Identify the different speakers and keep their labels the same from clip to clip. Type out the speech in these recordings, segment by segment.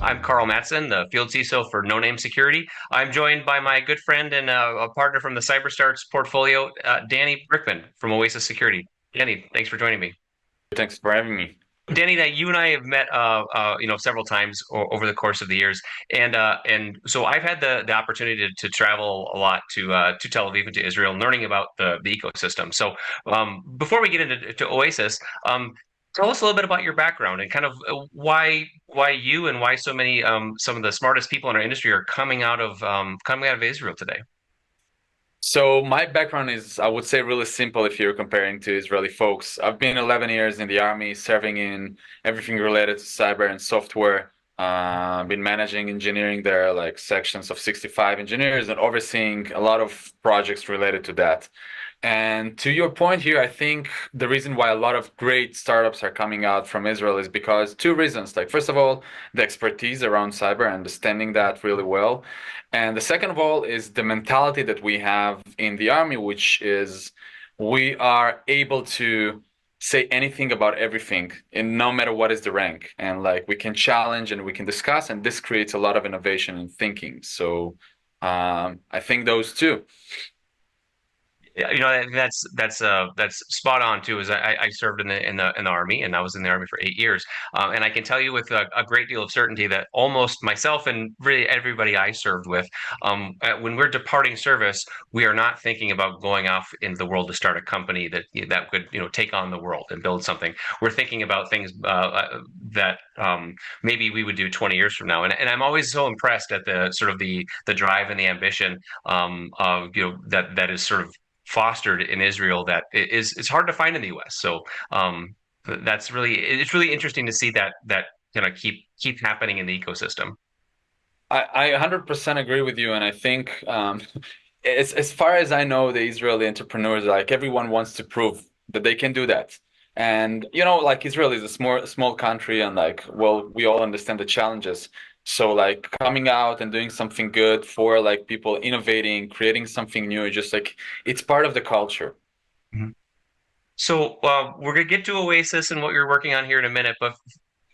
Speaker 1: I'm Carl Mattson, the field CISO for No Name Security. I'm joined by my good friend and a partner from the CyberStarts portfolio, Danny Brickman from Oasis Security. Danny, thanks for joining me.
Speaker 2: Thanks for having me.
Speaker 1: Danny, that you and I have met, several times over the course of the years, and so I've had the opportunity to travel a lot to Tel Aviv and to Israel, learning about the ecosystem. So, before we get into Oasis, tell us a little bit about your background and kind of why you and why so many some of the smartest people in our industry are coming out of Israel today.
Speaker 2: So my background is, I would say, really simple if you're comparing to Israeli folks. I've been 11 years in the army, serving in everything related to cyber and software. Been managing engineering there, like sections of 65 engineers, and overseeing a lot of projects related to that. And to your point here, I think the reason why a lot of great startups are coming out from Israel is because two reasons. Like, first of all, the expertise around cyber, understanding that really well. And the second of all is the mentality that we have in the army, which is we are able to say anything about everything, and no matter what is the rank. And like we can challenge and we can discuss, and this creates a lot of innovation and thinking. So I think those two.
Speaker 1: Yeah, that's spot on too. Is I served in the army, and I was in the army for 8 years, and I can tell you with a great deal of certainty that almost myself and really everybody I served with, when we're departing service, we are not thinking about going off into the world to start a company that could take on the world and build something. We're thinking about things that maybe we would do 20 years from now, and I'm always so impressed at the sort of the drive and the ambition of that is sort of fostered in Israel that it's hard to find in the U.S. So it's really interesting to see that kind of keep happening in the ecosystem.
Speaker 2: I 100% agree with you, and I think as far as I know, the Israeli entrepreneurs, like everyone wants to prove that they can do that. And like Israel is a small country, and like, well, we all understand the challenges. So like coming out and doing something good for like people innovating, creating something new, just like it's part of the culture.
Speaker 1: Mhm. So we're gonna get to Oasis and what you're working on here in a minute, but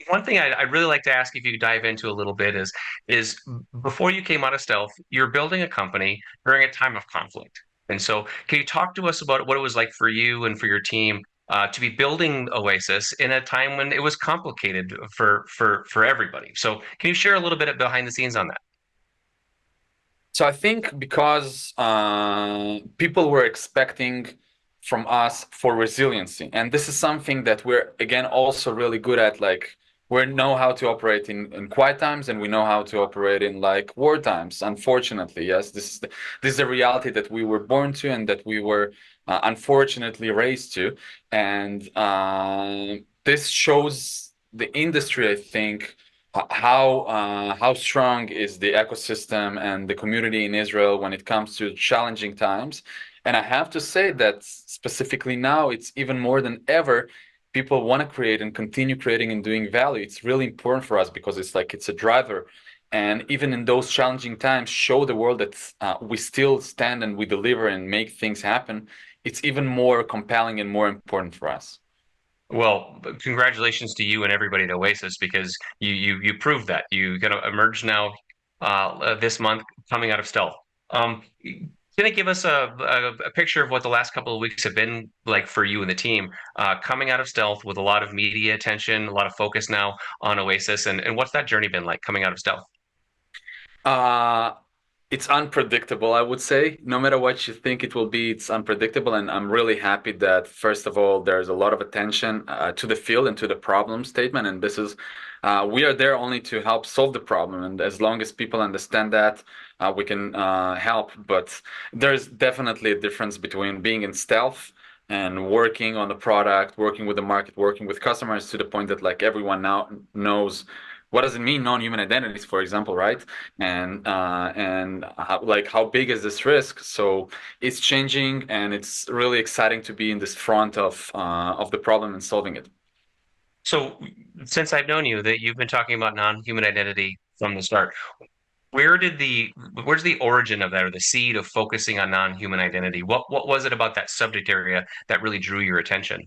Speaker 1: one thing I'd really like to ask if you could dive into a little bit is before you came out of stealth, you're building a company during a time of conflict. And so can you talk to us about what it was like for you and for your team to be building Oasis in a time when it was complicated for everybody? So can you share a little bit of behind the scenes on that?
Speaker 2: So I think because people were expecting from us for resiliency, and this is something that we're again also really good at. Like we know how to operate in quiet times, and we know how to operate in like war times. Unfortunately, yes, this is a reality that we were born to, and that we were unfortunately raised to, and this shows the industry, I think how strong is the ecosystem and the community in Israel when it comes to challenging times. And I have to say that specifically now, it's even more than ever. People want to create and continue creating and doing value. It's really important for us because it's like it's a driver. And even in those challenging times, show the world that we still stand and we deliver and make things happen. It's even more compelling and more important for us.
Speaker 1: Well, congratulations to you and everybody at Oasis because you proved that you kind of emerged now this month coming out of stealth. Can you give us a picture of what the last couple of weeks have been like for you and the team coming out of stealth with a lot of media attention, a lot of focus now on Oasis, and what's that journey been like coming out of stealth?
Speaker 2: Uh, it's unpredictable, I would say. No matter what you think it will be, it's unpredictable. And I'm really happy that, first of all, there's a lot of attention to the field and to the problem statement. And we are there only to help solve the problem. And as long as people understand that, we can help. But there's definitely a difference between being in stealth and working on the product, working with the market, working with customers to the point that like everyone now knows what does it mean non-human identities, for example, right? And how big is this risk? So it's changing, and it's really exciting to be in this front of the problem and solving it.
Speaker 1: So, since I've known you, that you've been talking about non-human identity from the start. Where's the origin of that or the seed of focusing on non-human identity? What was it about that subject area that really drew your attention?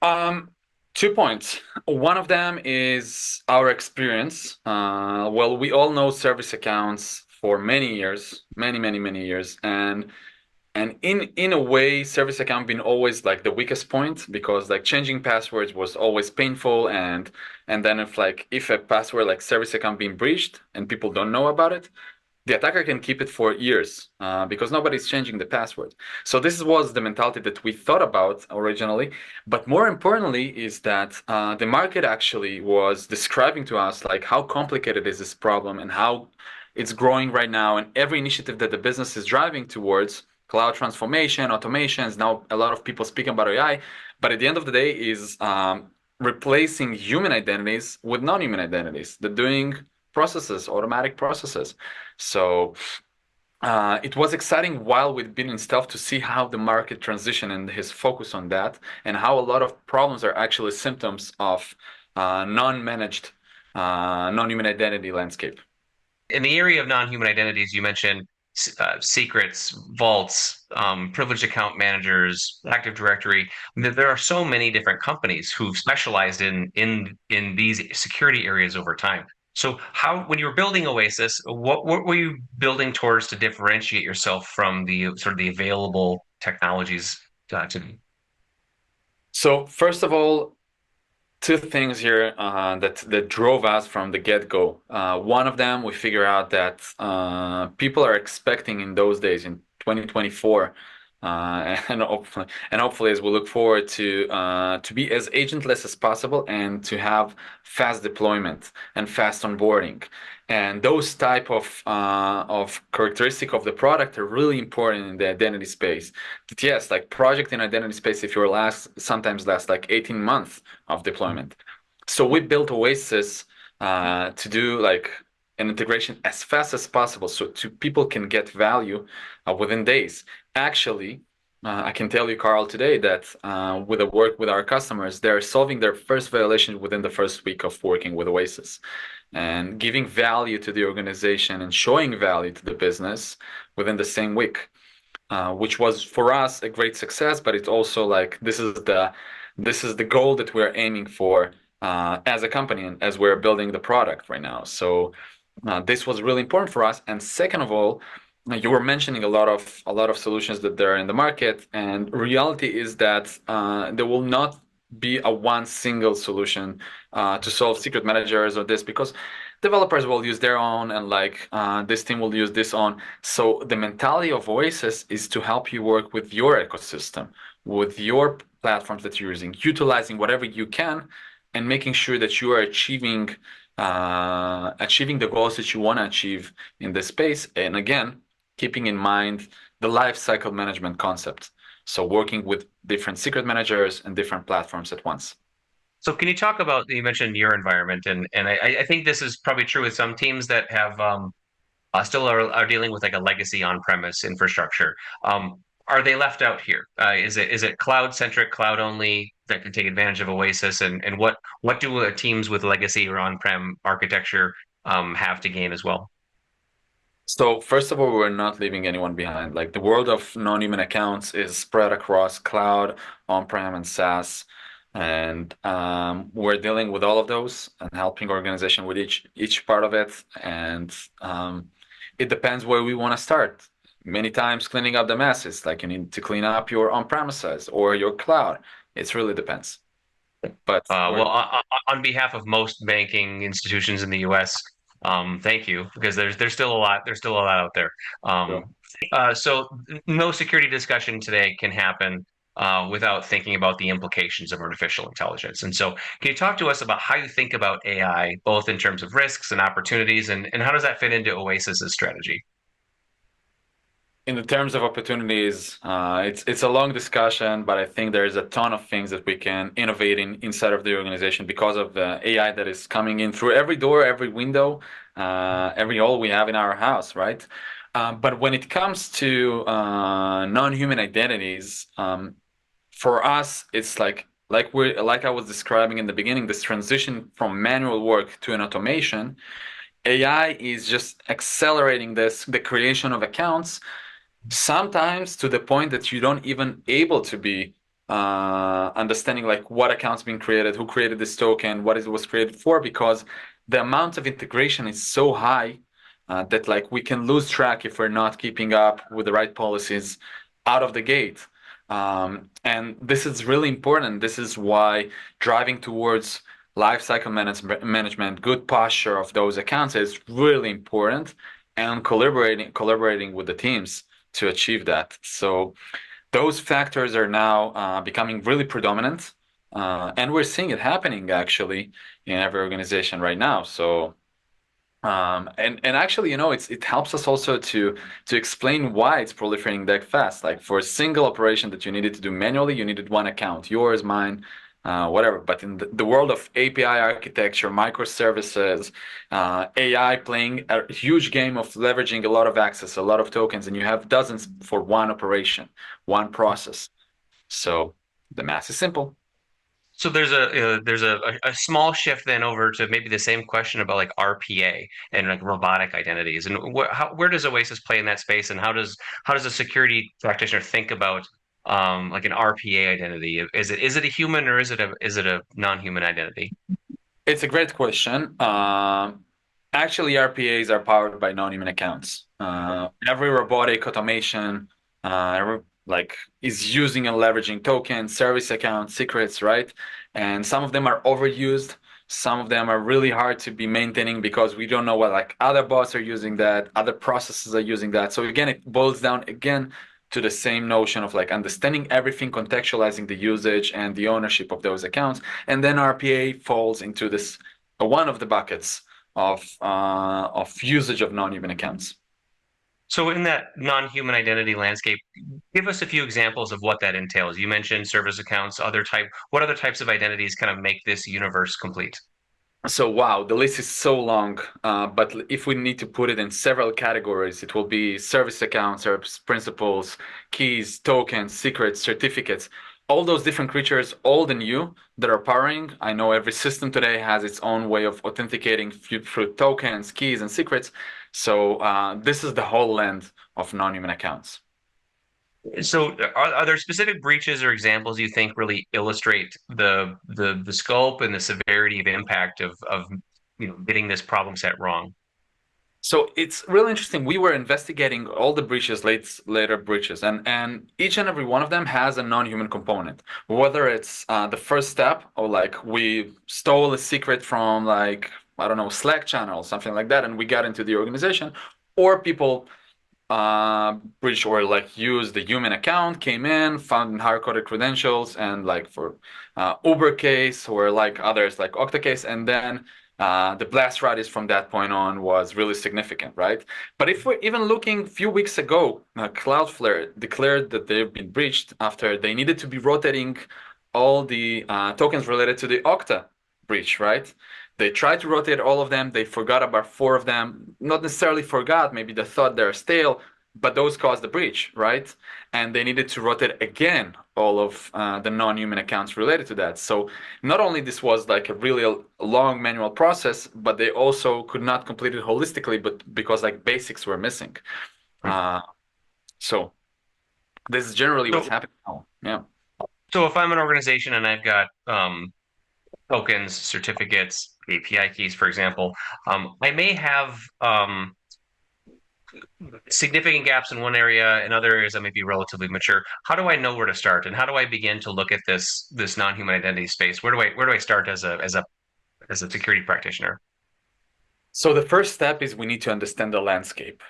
Speaker 2: Um, 2 points. One of them is our experience. Well, we all know service accounts for many years, many years, and in a way, service account been always like the weakest point because like changing passwords was always painful, and then if a password like service account being breached and people don't know about it, the attacker can keep it for years because nobody's changing the password. So this was the mentality that we thought about originally. But more importantly is that the market actually was describing to us like how complicated is this problem and how it's growing right now. And every initiative that the business is driving towards cloud transformation, automations, now a lot of people speaking about AI, but at the end of the day is replacing human identities with non-human identities. They're doing processes, automatic processes. So it was exciting while we've been in stealth to see how the market transition and his focus on that, and how a lot of problems are actually symptoms of non-managed, non-human identity landscape.
Speaker 1: In the area of non-human identities, you mentioned secrets, vaults, privileged account managers, Active Directory. There are so many different companies who've specialized in these security areas over time. So, how when you were building Oasis, what were you building towards to differentiate yourself from the sort of the available technologies to
Speaker 2: So first of all, two things here that drove us from the get-go. One of them, we figure out that people are expecting in those days in 2024, and hopefully as we look forward to be as agentless as possible and to have fast deployment and fast onboarding. And those type of characteristic of the product are really important in the identity space. But yes, like project in identity space, if you're sometimes last like 18 months of deployment. So we built Oasis to do like an integration as fast as possible, so people can get value within days. Actually, I can tell you, Carl, today that with the work with our customers, they're solving their first violation within the first week of working with Oasis, and giving value to the organization and showing value to the business within the same week, which was for us a great success. But it's also like this is the goal that we're aiming for as a company and as we're building the product right now. So this was really important for us. And second of all, you were mentioning a lot of solutions that there are in the market, and reality is that there will not be a one single solution to solve secret managers or this, because developers will use their own, and like this team will use this on. So the mentality of Oasis is to help you work with your ecosystem, with your platforms that you're using, utilizing whatever you can, and making sure that you are achieving the goals that you want to achieve in this space. And again, keeping in mind the lifecycle management concept. So working with different secret managers and different platforms at once.
Speaker 1: So can you talk about, you mentioned your environment, and I think this is probably true with some teams that have still are dealing with like a legacy on-premise infrastructure. Are they left out here? Is it cloud-centric, cloud only that can take advantage of Oasis? And what do teams with legacy or on-prem architecture have to gain as well?
Speaker 2: So first of all, we're not leaving anyone behind. Like the world of non-human accounts is spread across cloud, on-prem, and SaaS, and we're dealing with all of those and helping organization with each part of it. And it depends where we want to start. Many times, cleaning up the mess is like you need to clean up your on-premises or your cloud. It really depends. But
Speaker 1: Well, on behalf of most banking institutions in the U.S., thank you, because there's still a lot out there.
Speaker 2: we're
Speaker 1: So no security discussion today can happen without thinking about the implications of artificial intelligence. And so, can you talk to us about how you think about AI, both in terms of risks and opportunities, and how does that fit into Oasis's strategy?
Speaker 2: in the terms of opportunities, it's a long discussion, but I think there is a ton of things that we can innovate inside of the organization because of the AI that is coming in through every door, every window, every hole we have in our house, right? But when it comes to non-human identities, for us, it's like I was describing in the beginning, this transition from manual work to an automation. AI is just accelerating the creation of accounts, sometimes to the point that you don't even able to be understanding like what account's being created, who created this token, what it was created for, because the amount of integration is so high that like we can lose track if we're not keeping up with the right policies out of the gate. And this is really important. This is why driving towards lifecycle management, good posture of those accounts is really important, and collaborating with the teams to achieve that. So those factors are now becoming really predominant, and we're seeing it happening actually in every organization right now. So and actually, it helps us also to explain why it's proliferating that fast. Like for a single operation that you needed to do manually, you needed one account, yours, mine, whatever. But in the world of API architecture, microservices, AI playing a huge game of leveraging a lot of access, a lot of tokens, and you have dozens for one operation, one process. So the math is simple.
Speaker 1: So there's a small shift then over to maybe the same question about like RPA and like robotic identities, and where does Oasis play in that space, and how does a security practitioner think about like an RPA identity? Is it a human, or is it a non-human identity?
Speaker 2: It's a great question. Actually, RPAs are powered by non-human accounts. Every robotic automation, like is using and leveraging tokens, service accounts, secrets, right? And some of them are overused. Some of them are really hard to be maintaining because we don't know what like other bots are using that, other processes are using that. So again, it boils down again to the same notion of like understanding everything, contextualizing the usage and the ownership of those accounts, and then RPA falls into this one of the buckets of usage of non-human accounts.
Speaker 1: So in that non-human identity landscape, give us a few examples of what that entails. You mentioned service accounts, what other types of identities kind of make this universe complete?
Speaker 2: So wow, the list is so long, but if we need to put it in several categories, it will be service accounts, service principals, keys, tokens, secrets, certificates, all those different creatures, old and new, that are powering. I know every system today has its own way of authenticating through tokens, keys, and secrets. So this is the whole length of non-human accounts.
Speaker 1: So are there specific breaches or examples you think really illustrate the scope and the severity of impact of getting this problem set wrong?
Speaker 2: So it's really interesting. We were investigating all the breaches, later breaches, and each and every one of them has a non-human component. Whether it's the first step, or like we stole a secret from like I don't know Slack channel, something like that, and we got into the organization, or people breach or like use the human account, came in, found hard-coded credentials, and like for Uber case or like others like Okta case, and then the blast radius from that point on was really significant, right? But if we're even looking a few weeks ago, Cloudflare declared that they've been breached after they needed to be rotating all the tokens related to the Okta breach, right? They tried to rotate all of them. They forgot about four of them. Not necessarily forgot, maybe they thought they're stale, but those caused the breach, right? And they needed to rotate again all of the non-human accounts related to that. So not only this was like a really long manual process, but they also could not complete it holistically, but because like basics were missing. Uh, so this is generally what's
Speaker 1: So,
Speaker 2: happening now. Yeah.
Speaker 1: so if I'm an organization and I've got tokens, certificates, API keys, for example, I may have significant gaps in one area. In other areas, I may be relatively mature. How do I know where to start, and how do I begin to look at this non-human identity space? Where do I start as a security practitioner?
Speaker 2: So the first step is we need to understand the landscape.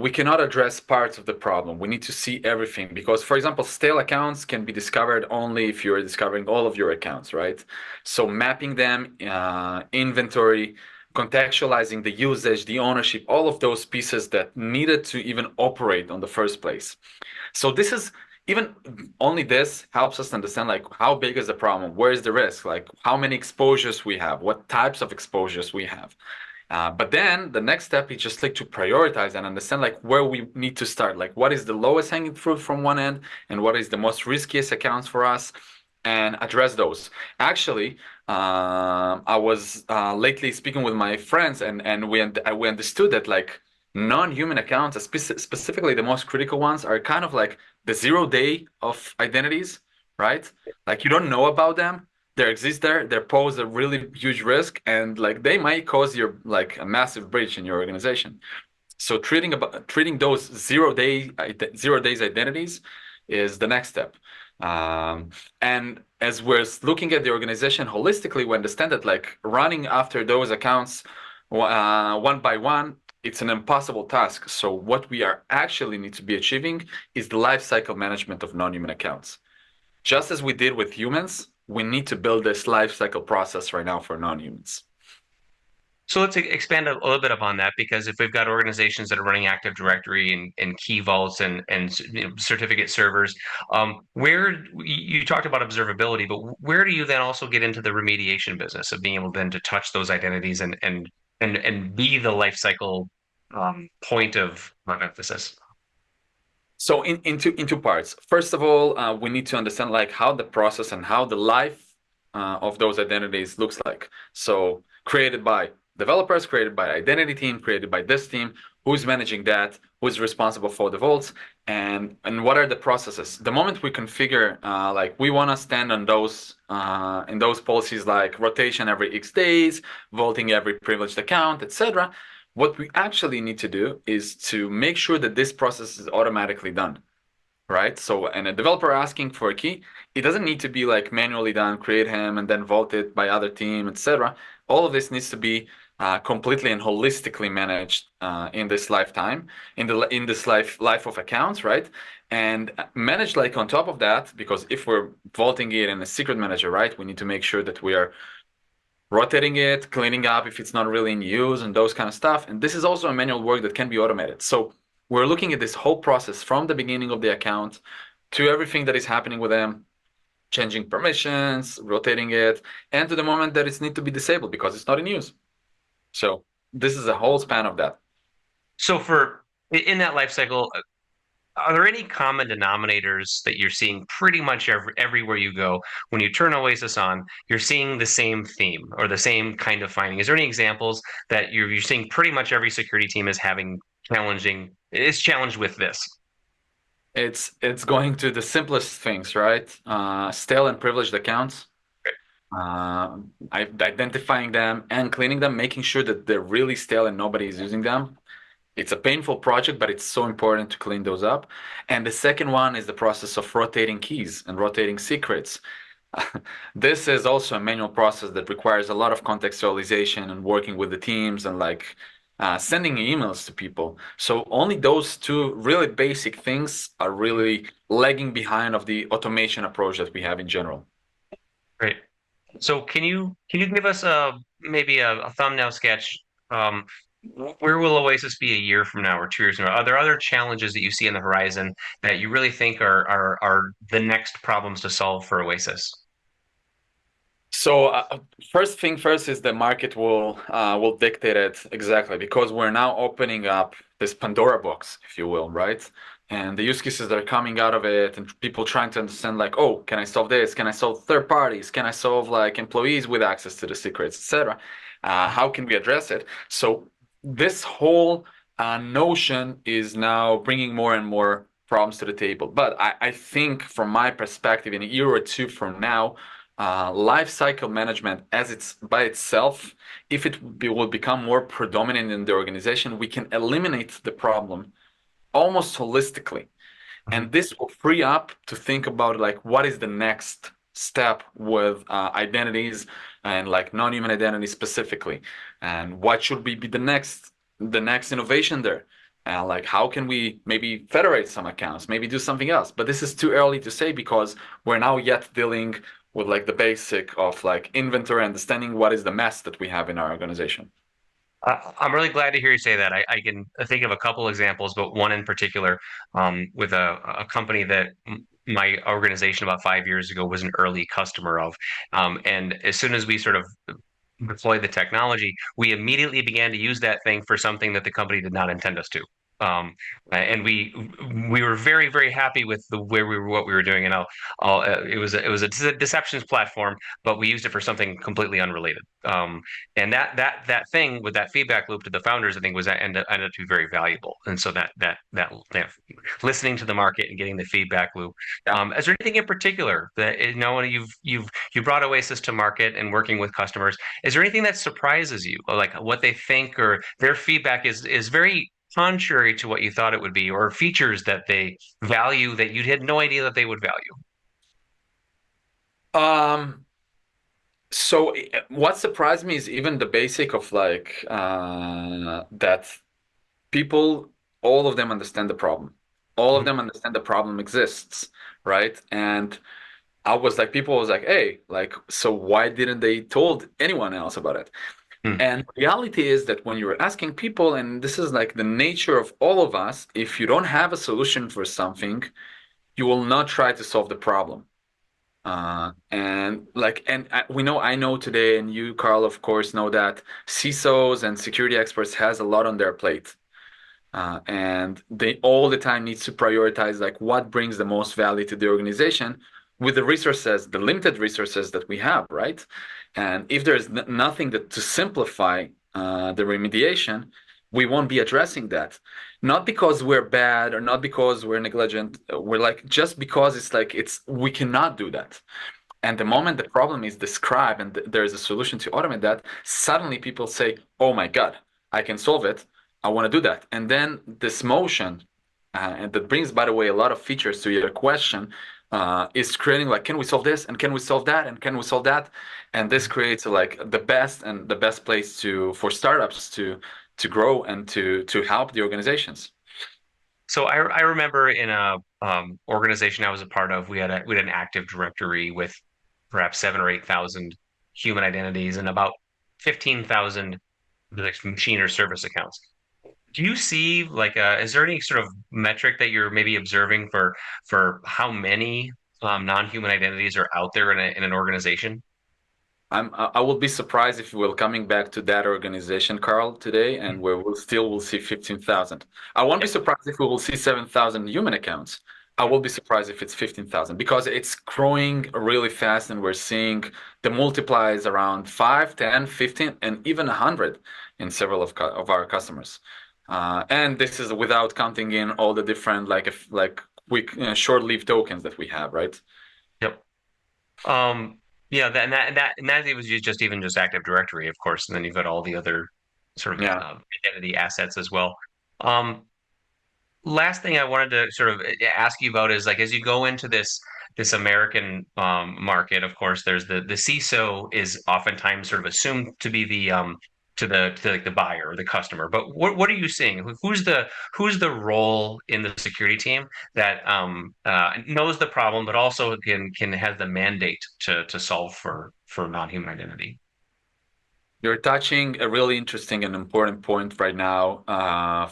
Speaker 2: We cannot address parts of the problem. We need to see everything because, for example, stale accounts can be discovered only if you're discovering all of your accounts, right? So mapping them, inventory, contextualizing the usage, the ownership, all of those pieces that needed to even operate on the first place. So this is even only this helps us understand like how big is the problem, where is the risk, like how many exposures we have, what types of exposures we have. But then the next step is just like to prioritize and understand like where we need to start, like what is the lowest hanging fruit from one end and what is the most riskiest accounts for us and address those. Actually, I was lately speaking with my friends and we understood that like non-human accounts, specifically the most critical ones, are kind of like the 0 day of identities, right? Like you don't know about them. They exist there. They pose a really huge risk, and like they might cause your like a massive breach in your organization. So treating those 0 days identities is the next step. Um, and as we're looking at the organization holistically, we understand that like running after those accounts one by one, it's an impossible task. So what we are actually need to be achieving is the lifecycle management of non-human accounts. Just as we did with humans, we need to build this lifecycle process right now for non-humans.
Speaker 1: So let's expand a little bit upon that, because if we've got organizations that are running Active Directory and key vaults and certificate servers, where you talked about observability, but where do you then also get into the remediation business of being able then to touch those identities and be the life cycle point of emphasis?
Speaker 2: So in two parts. First of all, we need to understand like how the process and how the life of those identities looks like. So created by developers, created by identity team, created by this team, who's managing that, who's responsible for the vaults, and what are the processes. The moment we configure like we want to stand on those in those policies like rotation every X days, vaulting every privileged account, etc. What we actually need to do is to make sure that this process is automatically done, right? So, and a developer asking for a key, it doesn't need to be like manually done, create him and then vault it by other team, etc. All of this needs to be completely and holistically managed in this lifetime, in this life of accounts, right? And managed like on top of that, because if we're vaulting it in a secret manager, right, we need to make sure that we are rotating it, cleaning up if it's not really in use, and those kind of stuff. And this is also a manual work that can be automated. So we're looking at this whole process from the beginning of the account to everything that is happening with them, changing permissions, rotating it, and to the moment that it's need to be disabled because it's not in use. So this is a whole span of that.
Speaker 1: So for in that life cycle, are there any common denominators that you're seeing pretty much everywhere you go? When you turn Oasis on, you're seeing the same theme or the same kind of finding. Is there any examples that you're seeing pretty much every security team is having is challenged with this?
Speaker 2: It's going to the simplest things, right? Stale and privileged accounts, identifying them and cleaning them, making sure that they're really stale and nobody is using them. It's a painful project, but it's so important to clean those up. And the second one is the process of rotating keys and rotating secrets. This is also a manual process that requires a lot of contextualization and working with the teams and like sending emails to people. So only those two really basic things are really lagging behind of the automation approach that we have in general.
Speaker 1: Great. So can you give us a maybe a thumbnail sketch? Um, where will Oasis be a year from now or 2 years from now? Are there other challenges that you see on the horizon that you really think are the next problems to solve for Oasis?
Speaker 2: So first thing first is the market will dictate it exactly because we're now opening up this Pandora box, if you will, right? And the use cases that are coming out of it, and people trying to understand like, oh, can I solve this? Can I solve third parties? Can I solve like employees with access to the secrets, etc.? How can we address it? So this whole notion is now bringing more and more problems to the table. But I think from my perspective, in a year or two from now, life cycle management as it's by itself, if will become more predominant in the organization, we can eliminate the problem almost holistically.
Speaker 1: Mhm.
Speaker 2: And this will free up to think about like what is the next step with identities and like non-human identities specifically, and what should be the next innovation there. Like how can we maybe federate some accounts, maybe do something else. But this is too early to say because we're now yet dealing with like the basic of like inventory, understanding what is the mess that we have in our organization.
Speaker 1: I'm really glad to hear you say that. I can think of a couple examples, but one in particular, with a company that my organization about 5 years ago was an early customer of. And as soon as we sort of deployed the technology, we immediately began to use that thing for something that the company did not intend us to. and we were very very happy with the where we were what we were doing. And it was a deceptions platform, but we used it for something completely unrelated. And that thing with that feedback loop to the founders, I think, was ended up to be very valuable. And so that listening to the market and getting the feedback loop.
Speaker 2: Yeah.
Speaker 1: Is there anything in particular that you brought Oasis to market and working with customers? Is there anything that surprises you, or like what they think or their feedback is very contrary to what you thought it would be, or features that they value that you had no idea that they would value?
Speaker 2: Um, so what surprised me is even the basic of like that people, all of them understand the problem. All of
Speaker 1: Mhm.
Speaker 2: them understand the problem exists, right? And I was like, people was like, hey, like, so why didn't they told anyone else about it?
Speaker 1: Hmm.
Speaker 2: And reality is that when you're asking people, and this is like the nature of all of us, if you don't have a solution for something, you will not try to solve the problem. We know, I know today, and you, Carl, of course, know that CISOs and security experts has a lot on their plate. And they all the time needs to prioritize like what brings the most value to the organization with the resources, the limited resources that we have, right? And if there's nothing that to simplify the remediation, we won't be addressing that. Not because we're bad or not because we're negligent. We're like just because it's like it's we cannot do that. And the moment the problem is described and there's a solution to automate that, suddenly people say, "Oh my God, I can solve it. I want to do that." And then this motion, and that brings, by the way, a lot of features to your question, is creating like, can we solve this? And can we solve that? And can we solve that? And this creates like the best place to for startups to grow and to help the organizations.
Speaker 1: So I remember in a organization I was a part of, we had an Active Directory with perhaps 7 or 8 thousand human identities and about 15,000 like machine or service accounts. Do you see like is there any sort of metric that you're maybe observing for how many non-human identities are out there in an organization?
Speaker 2: I will be surprised if we're coming back to that organization, Carl, today, and where we'll still will see 15,000. I won't be
Speaker 1: Yep.
Speaker 2: surprised if we will see 7,000 human accounts. I will be surprised if it's 15,000 because it's growing really fast and we're seeing the multiplies around 5, 10, 15, and even 100 in several of our customers. And this is without counting in all the different like quick short-lived tokens that we have, right?
Speaker 1: Yep. Um, yeah, that it was just even just Active Directory, of course, and then you've got all the other sort of
Speaker 2: Yeah.
Speaker 1: identity assets as well. Um, Last thing I wanted to sort of ask you about is like as you go into this American market, of course, there's the CISO is oftentimes sort of assumed to be the to like the buyer or the customer. But what are you seeing? Who's the role in the security team that knows the problem, but also can have the mandate to solve for non-human identity?
Speaker 2: You're touching a really interesting and important point right now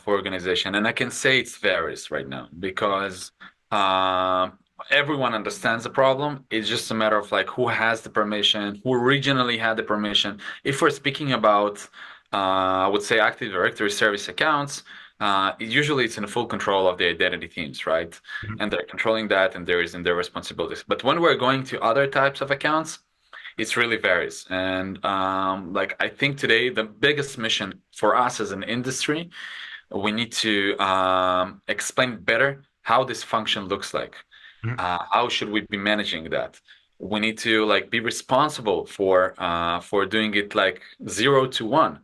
Speaker 2: for organization, and I can say it varies right now because uh, everyone understands the problem. It's just a matter of like who has the permission, who originally had the permission. If we're speaking about, I would say Active Directory service accounts, usually it's in full control of the identity teams, right?
Speaker 1: Mhm.
Speaker 2: And they're controlling that, and there is in their responsibilities. But when we're going to other types of accounts, it really varies. And like I think today the biggest mission for us as an industry, we need to explain better how this function looks like.
Speaker 1: Mhm.
Speaker 2: How should we be managing that? We need to like be responsible for doing it like 0 to 1,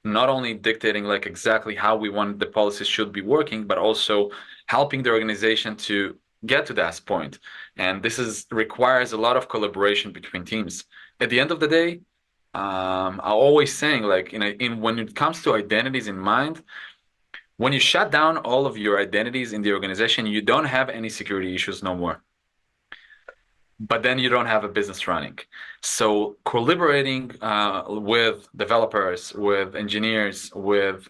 Speaker 2: not only dictating like exactly how we want the policies should be working, but also helping the organization to get to that point. And this is requires a lot of collaboration between teams. At the end of the day, I'm always saying like in when it comes to identities in mind, when you shut down all of your identities in the organization, you don't have any security issues no more, but then you don't have a business running. So collaborating with developers, with engineers, with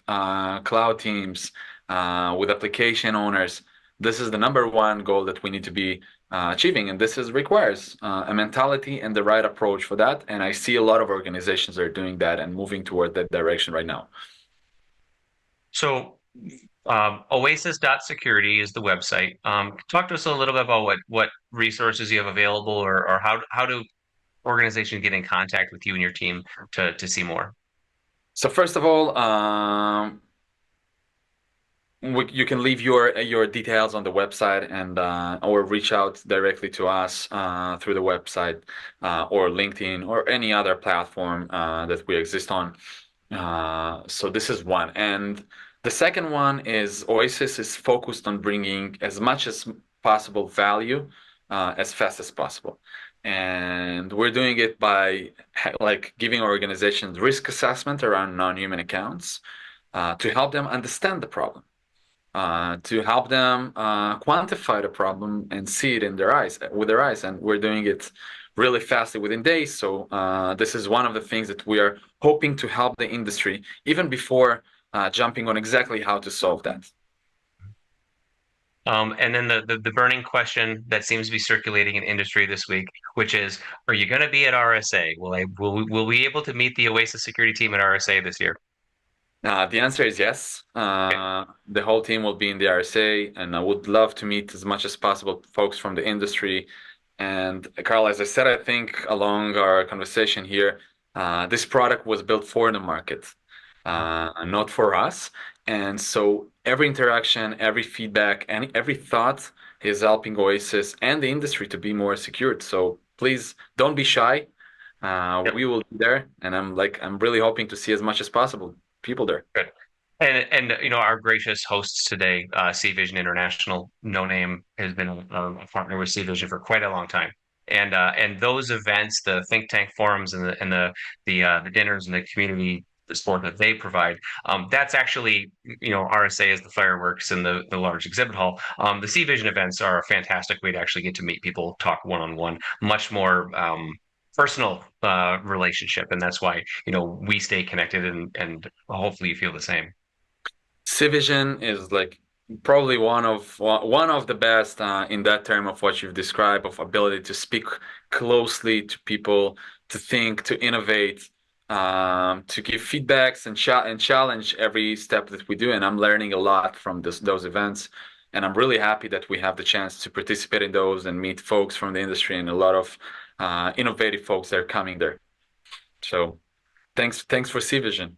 Speaker 2: cloud teams, with application owners, this is the number one goal that we need to be achieving, and this is requires a mentality and the right approach for that. And I see a lot of organizations are doing that and moving toward that direction right now.
Speaker 1: So Oasis.security is the website. Talk to us a little bit about what resources you have available, or how do organizations get in contact with you and your team to see more.
Speaker 2: So first of all, you can leave your details on the website and or reach out directly to us through the website or LinkedIn or any other platform that we exist on. So this is one, and the second one is Oasis is focused on bringing as much as possible value as fast as possible, and we're doing it by like giving organizations risk assessment around non-human accounts to help them understand the problem, to help them quantify the problem and see it in their eyes with their eyes. And we're doing it really fastly within days. So this is one of the things that we are hoping to help the industry even before jumping on exactly how to solve that.
Speaker 1: And then the burning question that seems to be circulating in industry this week, which is, are you going to be at RSA? Will we be able to meet the Oasis security team at RSA this year?
Speaker 2: The answer is yes.
Speaker 1: Okay.
Speaker 2: The whole team will be in the RSA, and I would love to meet as much as possible folks from the industry. And Carl, as I said, I think along our conversation here, this product was built for the market, not for us. And so every interaction, every feedback, and every thought is helping Oasis and the industry to be more secured. So please don't be shy.
Speaker 1: Yep.
Speaker 2: We will be there, and I'm really hoping to see as much as possible people there.
Speaker 1: Good. And our gracious hosts today, C Vision International, No Name has been a partner with C Vision for quite a long time. And those events, the think tank forums and the dinners and the community the support that they provide, that's actually, RSA is the fireworks and the large exhibit hall. The C Vision events are a fantastic way to actually get to meet people, talk one on one, much more personal relationship, and that's why we stay connected, and hopefully you feel the same.
Speaker 2: Civision is like probably one of the best in that term of what you've described of ability to speak closely to people, to think, to innovate, to give feedbacks and challenge every step that we do. And I'm learning a lot from those events. And I'm really happy that we have the chance to participate in those and meet folks from the industry and a lot of innovative folks that are coming there. So thanks for Civision.